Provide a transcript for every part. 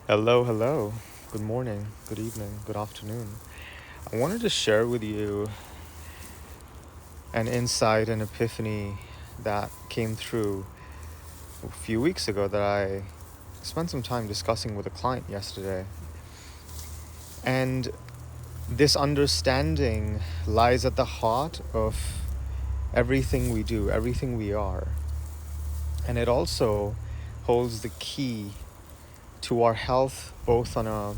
Hello, hello. Good morning, good evening, good afternoon. I wanted to share with you an insight and epiphany that came through a few weeks ago that I spent some time discussing with a client yesterday. And this understanding lies at the heart of everything we do, everything we are. And it also holds the key to our health, both on a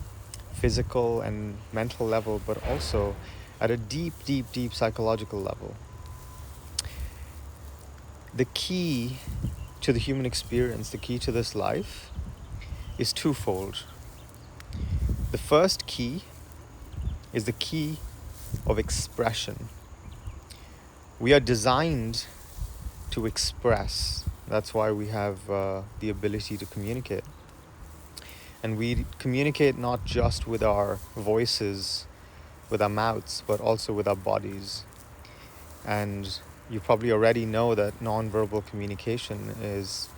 physical and mental level, but also at a deep, deep, deep psychological level. The key to the human experience, the key to this life, is twofold. The first key is the key of expression. We are designed to express. That's why we have the ability to communicate. And we communicate not just with our voices, with our mouths, but also with our bodies. And you probably already know that nonverbal communication is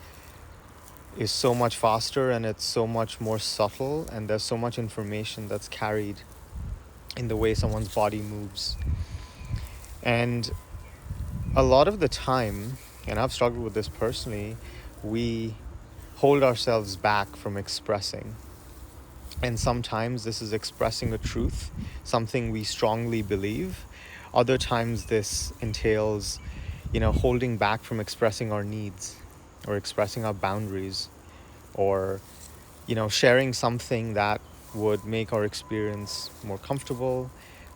so much faster, and it's so much more subtle, and there's so much information that's carried in the way someone's body moves. And a lot of the time, and I've struggled with this personally, we hold ourselves back from expressing. And sometimes this is expressing a truth, something we strongly believe. Other times this entails, holding back from expressing our needs or expressing our boundaries, or, sharing something that would make our experience more comfortable.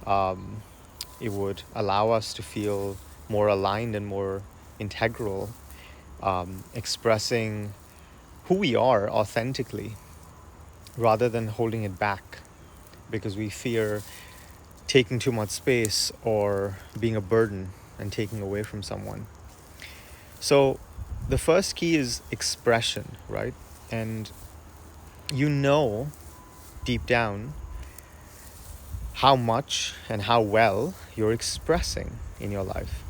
It would allow us to feel more aligned and more integral, expressing who we are authentically rather than holding it back because we fear taking too much space or being a burden and taking away from someone. So the first key is expression, right? And deep down how much and how well you're expressing in your life.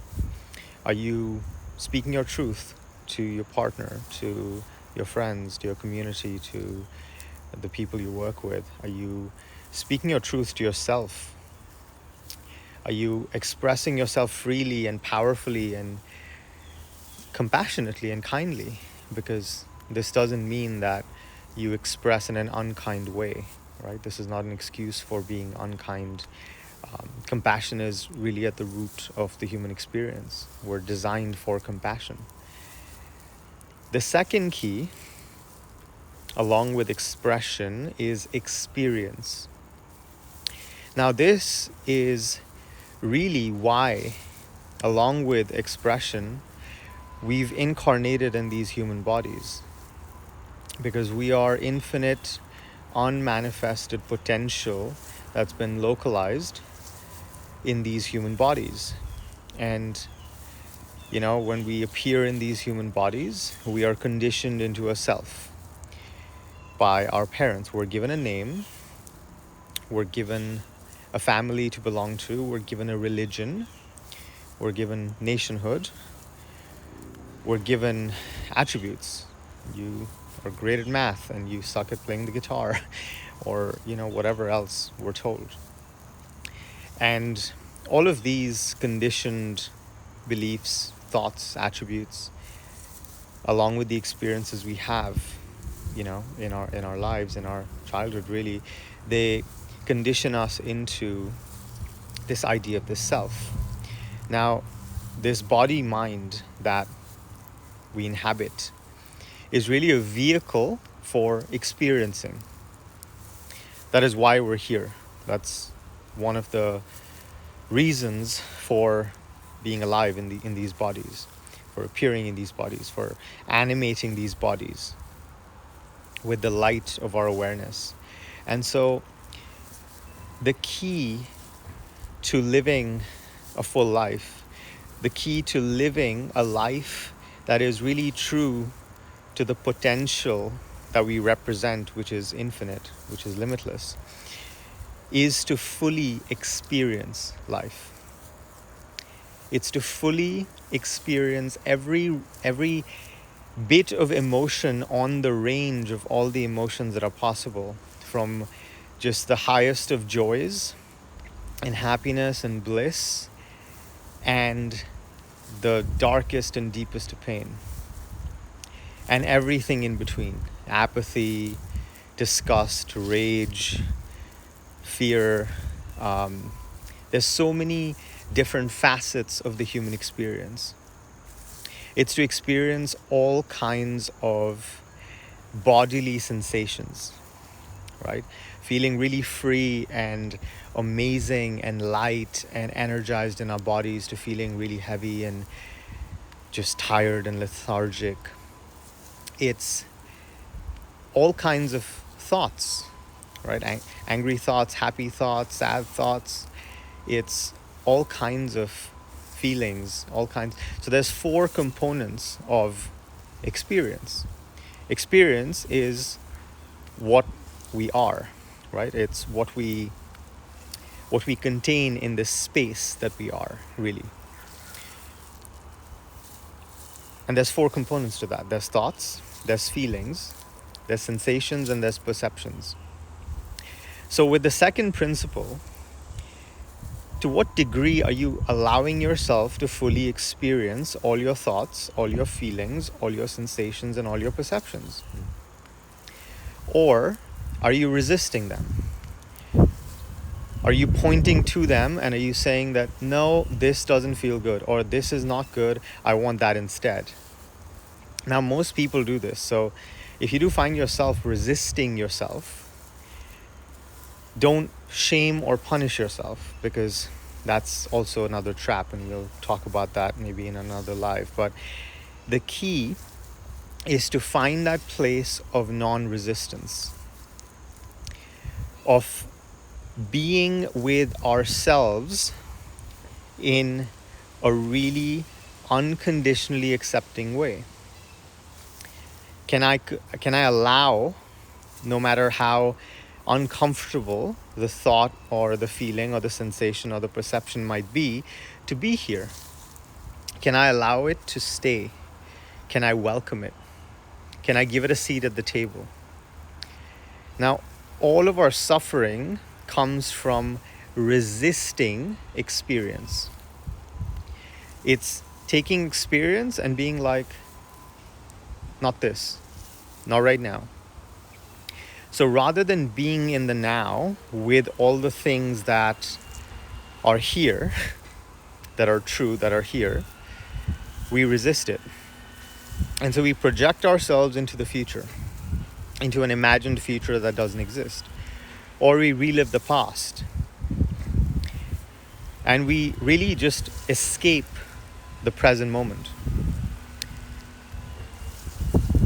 Are you speaking your truth to your partner, to your friends, to your community, to the people you work with? Are you speaking your truth to yourself? Are you expressing yourself freely and powerfully and compassionately and kindly? Because this doesn't mean that you express in an unkind way, right? This is not an excuse for being unkind. Compassion is really at the root of the human experience. We're designed for compassion. The second key, along with expression, is experience. Now, this is really why, along with expression, we've incarnated in these human bodies. Because we are infinite, unmanifested potential that's been localized in these human bodies. And, when we appear in these human bodies, we are conditioned into a self by our parents. We're given a name, we're given a family to belong to, we're given a religion, we're given nationhood, we're given attributes. You are great at math and you suck at playing the guitar, or, whatever else we're told. And all of these conditioned beliefs, thoughts, attributes, along with the experiences we have, in our lives, in our childhood, really, they condition us into this idea of the self. Now, this body mind that we inhabit is really a vehicle for experiencing. That is why we're here. That's one of the reasons for being alive in these bodies, for appearing in these bodies, for animating these bodies with the light of our awareness. And so the key to living a full life, the key to living a life that is really true to the potential that we represent, which is infinite, which is limitless, is to fully experience life. It's to fully experience every bit of emotion on the range of all the emotions that are possible, from just the highest of joys and happiness and bliss, and the darkest and deepest of pain, and everything in between: apathy, disgust, rage, fear. There's so many different facets of the human experience. It's to experience all kinds of bodily sensations, right? Feeling really free and amazing and light and energized in our bodies, to feeling really heavy and just tired and lethargic. It's all kinds of thoughts, right? Angry thoughts, happy thoughts, sad thoughts. It's all kinds of feelings, all kinds. So there's 4 components of experience. Experience is what we are, right? It's what we contain in this space that we are, really. And there's 4 components to that. There's thoughts, there's feelings, there's sensations, and there's perceptions. So with the second principle, to what degree are you allowing yourself to fully experience all your thoughts, all your feelings, all your sensations, and all your perceptions? Or are you resisting them? Are you pointing to them and are you saying that, no, this doesn't feel good, or this is not good, I want that instead? Now, most people do this. So if you do find yourself resisting yourself, don't shame or punish yourself, because that's also another trap, and we'll talk about that maybe in another live. But the key is to find that place of non-resistance, of being with ourselves in a really unconditionally accepting way. Can I allow, no matter how uncomfortable the thought or the feeling or the sensation or the perception might be, to be here? Can I allow it to stay? Can I welcome it? Can I give it a seat at the table? Now, all of our suffering comes from resisting experience. It's taking experience and being like, not this, not right now. So rather than being in the now with all the things that are here, that are true, that are here, we resist it. And so we project ourselves into the future, into an imagined future that doesn't exist. Or we relive the past. And we really just escape the present moment.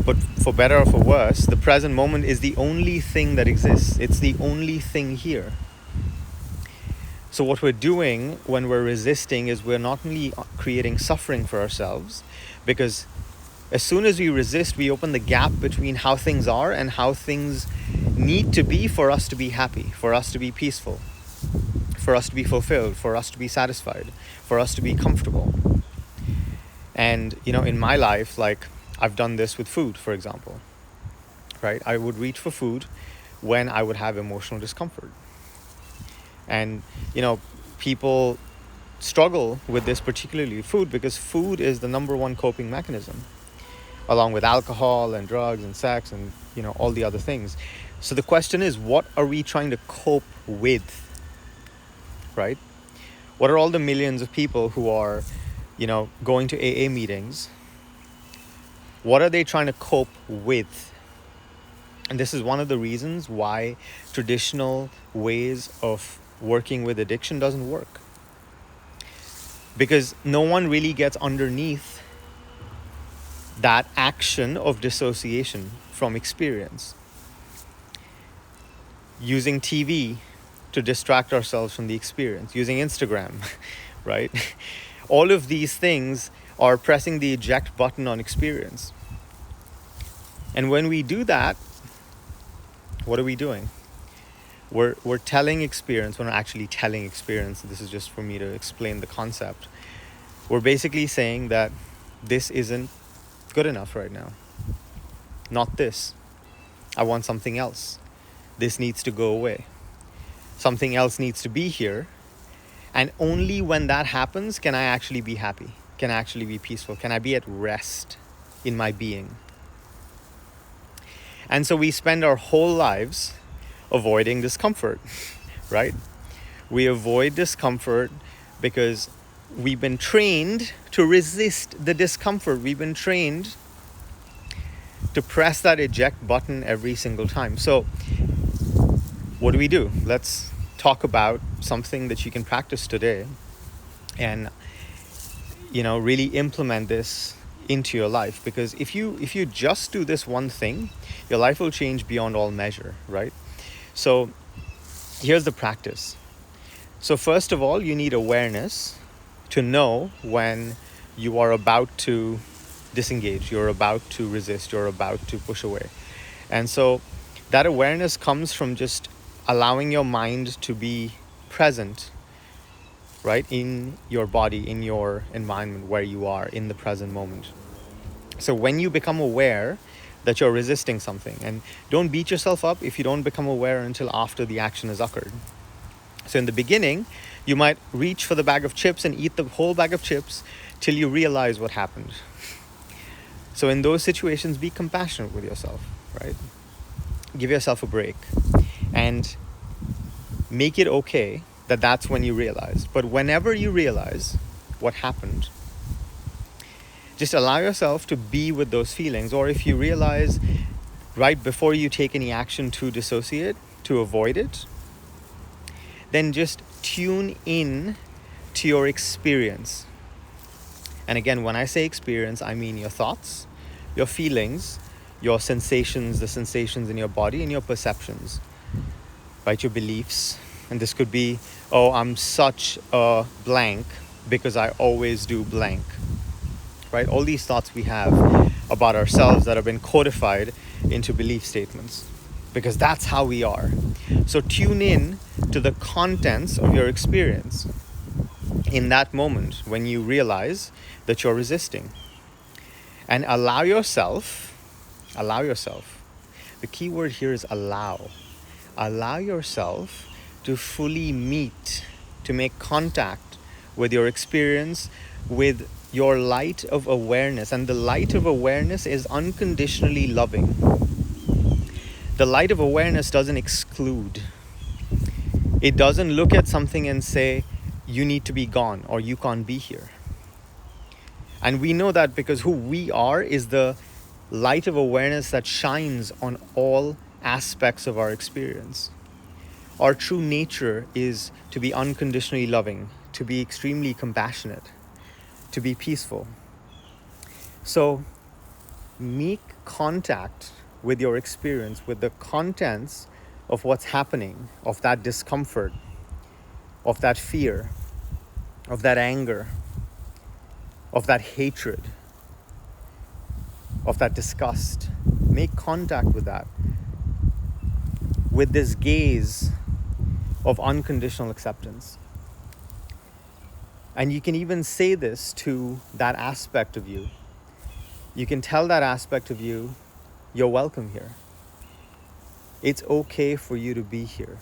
But for better or for worse, the present moment is the only thing that exists. It's the only thing here. So what we're doing when we're resisting is we're not only creating suffering for ourselves, because as soon as we resist, we open the gap between how things are and how things need to be for us to be happy, for us to be peaceful, for us to be fulfilled, for us to be satisfied, for us to be comfortable. And, in my life, like, I've done this with food, for example, right? I would reach for food when I would have emotional discomfort. And, people struggle with this, particularly food, because food is the number one coping mechanism, along with alcohol and drugs and sex and, all the other things. So the question is, what are we trying to cope with, right? What are all the millions of people who are, going to AA meetings? What are they trying to cope with? And this is one of the reasons why traditional ways of working with addiction doesn't work. Because no one really gets underneath that action of dissociation from experience. Using TV to distract ourselves from the experience, using Instagram, right? All of these things are pressing the eject button on experience. And when we do that, what are we doing? We're telling experience, we're not actually telling experience. This is just for me to explain the concept. We're basically saying that this isn't good enough right now. Not this. I want something else. This needs to go away. Something else needs to be here. And only when that happens can I actually be happy, can I actually be peaceful, can I be at rest in my being. And so we spend our whole lives avoiding discomfort, right? We avoid discomfort because we've been trained to resist the discomfort. We've been trained to press that eject button every single time. So what do? Let's talk about something that you can practice today and really implement this into your life. Because if you just do this one thing, your life will change beyond all measure, right? So here's the practice. So first of all, you need awareness to know when you are about to disengage, you're about to resist, you're about to push away. And so that awareness comes from just allowing your mind to be present, right, in your body, in your environment, where you are in the present moment. So when you become aware that you're resisting something, and don't beat yourself up if you don't become aware until after the action has occurred. So in the beginning, you might reach for the bag of chips and eat the whole bag of chips till you realize what happened. So in those situations, be compassionate with yourself, right? Give yourself a break and make it okay that that's when you realize. But whenever you realize what happened, just allow yourself to be with those feelings. Or if you realize right before you take any action to dissociate, to avoid it, then just tune in to your experience. And again, when I say experience, I mean your thoughts, your feelings, your sensations, the sensations in your body, and your perceptions, right? Your beliefs. And this could be, oh, I'm such a blank because I always do blank, right? All these thoughts we have about ourselves that have been codified into belief statements, because that's how we are. So tune in to the contents of your experience in that moment when you realize that you're resisting, and allow yourself, the key word here is allow yourself to fully meet, to make contact with your experience, with your light of awareness. And the light of awareness is unconditionally loving. The light of awareness doesn't exclude. It doesn't look at something and say, you need to be gone or you can't be here. And we know that because who we are is the light of awareness that shines on all aspects of our experience. Our true nature is to be unconditionally loving, to be extremely compassionate, to be peaceful. So make contact with your experience, with the contents of what's happening, of that discomfort, of that fear, of that anger, of that hatred, of that disgust. Make contact with that, with this gaze of unconditional acceptance. And you can even say this to that aspect of you. You can tell that aspect of you, you're welcome here. It's okay for you to be here.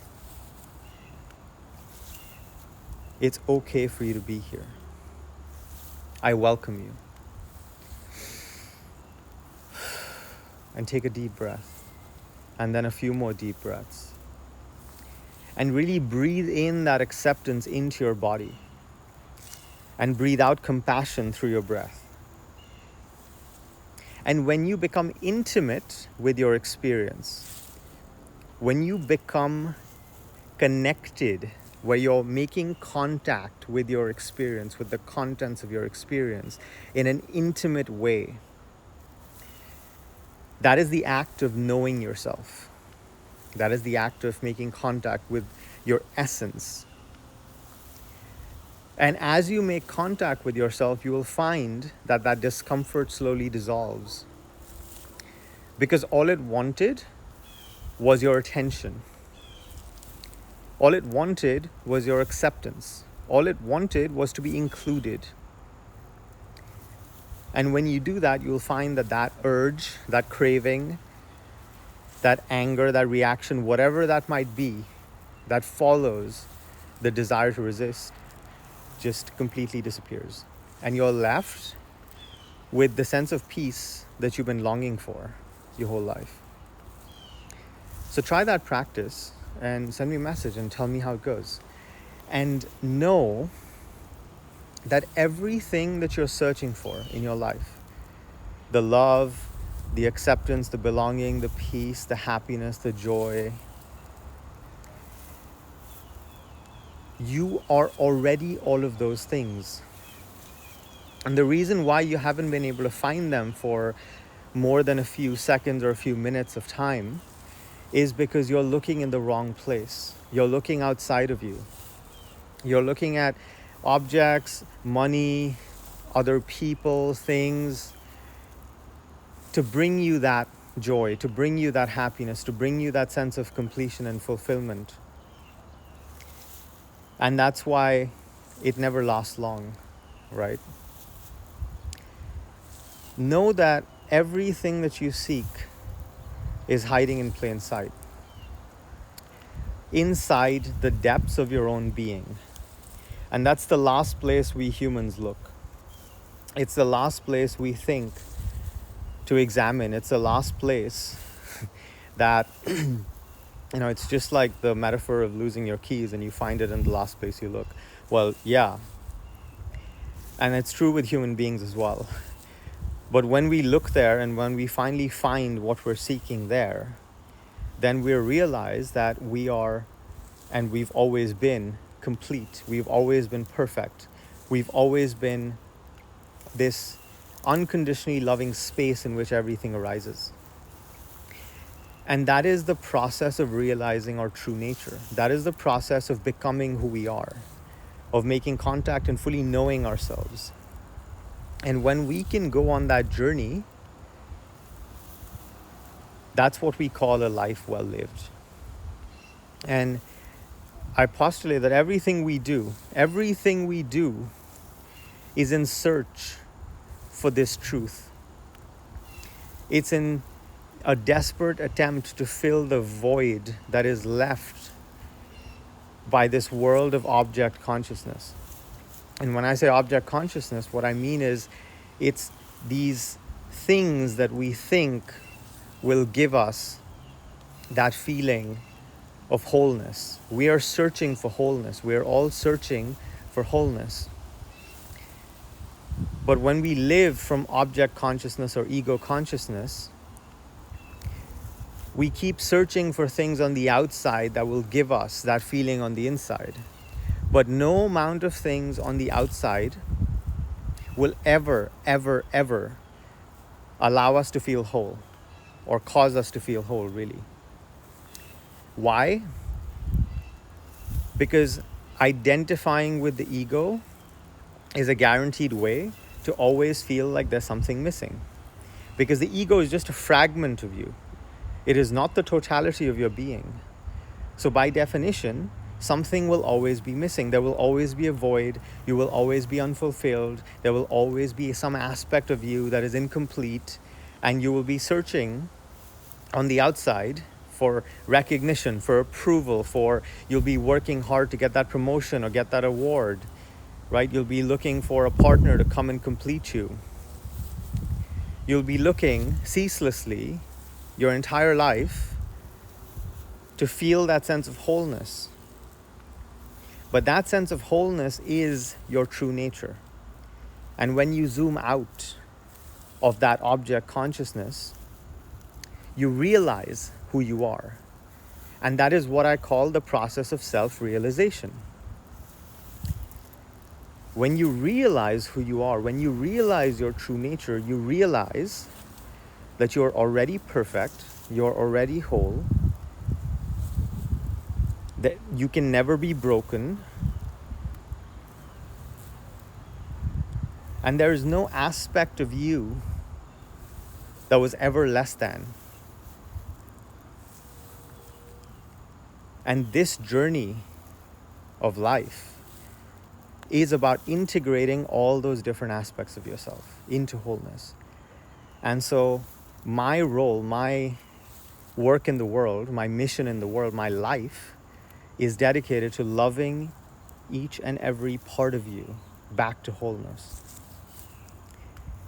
It's okay for you to be here. I welcome you. And take a deep breath. And then a few more deep breaths. And really breathe in that acceptance into your body. And breathe out compassion through your breath. And when you become intimate with your experience, when you become connected, where you're making contact with your experience, with the contents of your experience in an intimate way, that is the act of knowing yourself. That is the act of making contact with your essence. And as you make contact with yourself, you will find that that discomfort slowly dissolves. Because all it wanted was your attention. All it wanted was your acceptance. All it wanted was to be included. And when you do that, you'll find that that urge, that craving, that anger, that reaction, whatever that might be, that follows the desire to resist, just completely disappears. And you're left with the sense of peace that you've been longing for your whole life. So try that practice and send me a message and tell me how it goes. And know that everything that you're searching for in your life, the love, the acceptance, the belonging, the peace, the happiness, the joy, you are already all of those things. And the reason why you haven't been able to find them for more than a few seconds or a few minutes of time is because you're looking in the wrong place. You're looking outside of you. You're looking at objects, money, other people, things to bring you that joy, to bring you that happiness, to bring you that sense of completion and fulfillment. And that's why it never lasts long, right? Know that everything that you seek is hiding in plain sight, inside the depths of your own being. And that's the last place we humans look. It's the last place we think to examine. It's the last place that, it's just like the metaphor of losing your keys and you find it in the last place you look. Well, yeah. And it's true with human beings as well. But when we look there and when we finally find what we're seeking there, then we realize that we are, and we've always been, complete. We've always been perfect. We've always been this unconditionally loving space in which everything arises. And that is the process of realizing our true nature. That is the process of becoming who we are, of making contact and fully knowing ourselves. And when we can go on that journey, that's what we call a life well lived. And I postulate that everything we do is in search for this truth. It's in a desperate attempt to fill the void that is left by this world of object consciousness. And when I say object consciousness, what I mean is it's these things that we think will give us that feeling of wholeness. We are searching for wholeness. We are all searching for wholeness. But when we live from object consciousness or ego consciousness, we keep searching for things on the outside that will give us that feeling on the inside. But no amount of things on the outside will ever, ever, ever allow us to feel whole or cause us to feel whole, really. Why? Because identifying with the ego is a guaranteed way to always feel like there's something missing. Because the ego is just a fragment of you. It is not the totality of your being. So by definition, something will always be missing. There will always be a void. You will always be unfulfilled. There will always be some aspect of you that is incomplete. And you will be searching on the outside for recognition, for approval, you'll be working hard to get that promotion or get that award, right? You'll be looking for a partner to come and complete you. You'll be looking ceaselessly your entire life to feel that sense of wholeness. But that sense of wholeness is your true nature. And when you zoom out of that object consciousness, you realize who you are. And that is what I call the process of self-realization. When you realize who you are, when you realize your true nature, you realize that you're already perfect, you're already whole, that you can never be broken, and there is no aspect of you that was ever less than. And this journey of life is about integrating all those different aspects of yourself into wholeness. And so my role, my work in the world, my mission in the world, my life is dedicated to loving each and every part of you back to wholeness.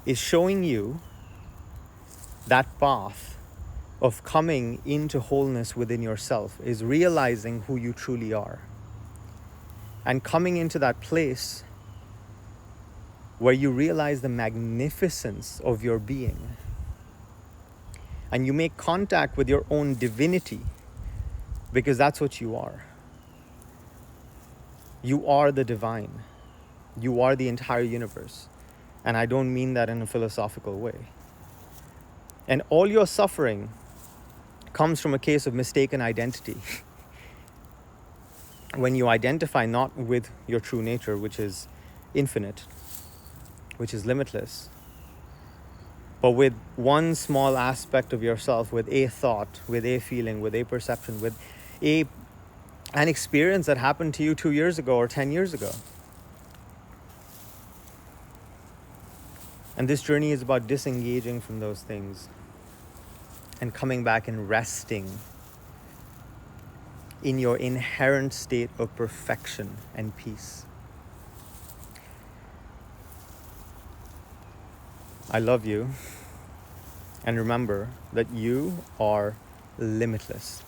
Is showing you that path of coming into wholeness within yourself, is realizing who you truly are and coming into that place where you realize the magnificence of your being and you make contact with your own divinity, because that's what you are. You are the divine. You are the entire universe. And I don't mean that in a philosophical way. And all your suffering comes from a case of mistaken identity. When you identify not with your true nature, which is infinite, which is limitless, but with one small aspect of yourself, with a thought, with a feeling, with a perception, with an experience that happened to you 2 years ago or 10 years ago. And this journey is about disengaging from those things and coming back and resting in your inherent state of perfection and peace. I love you. And remember that you are limitless.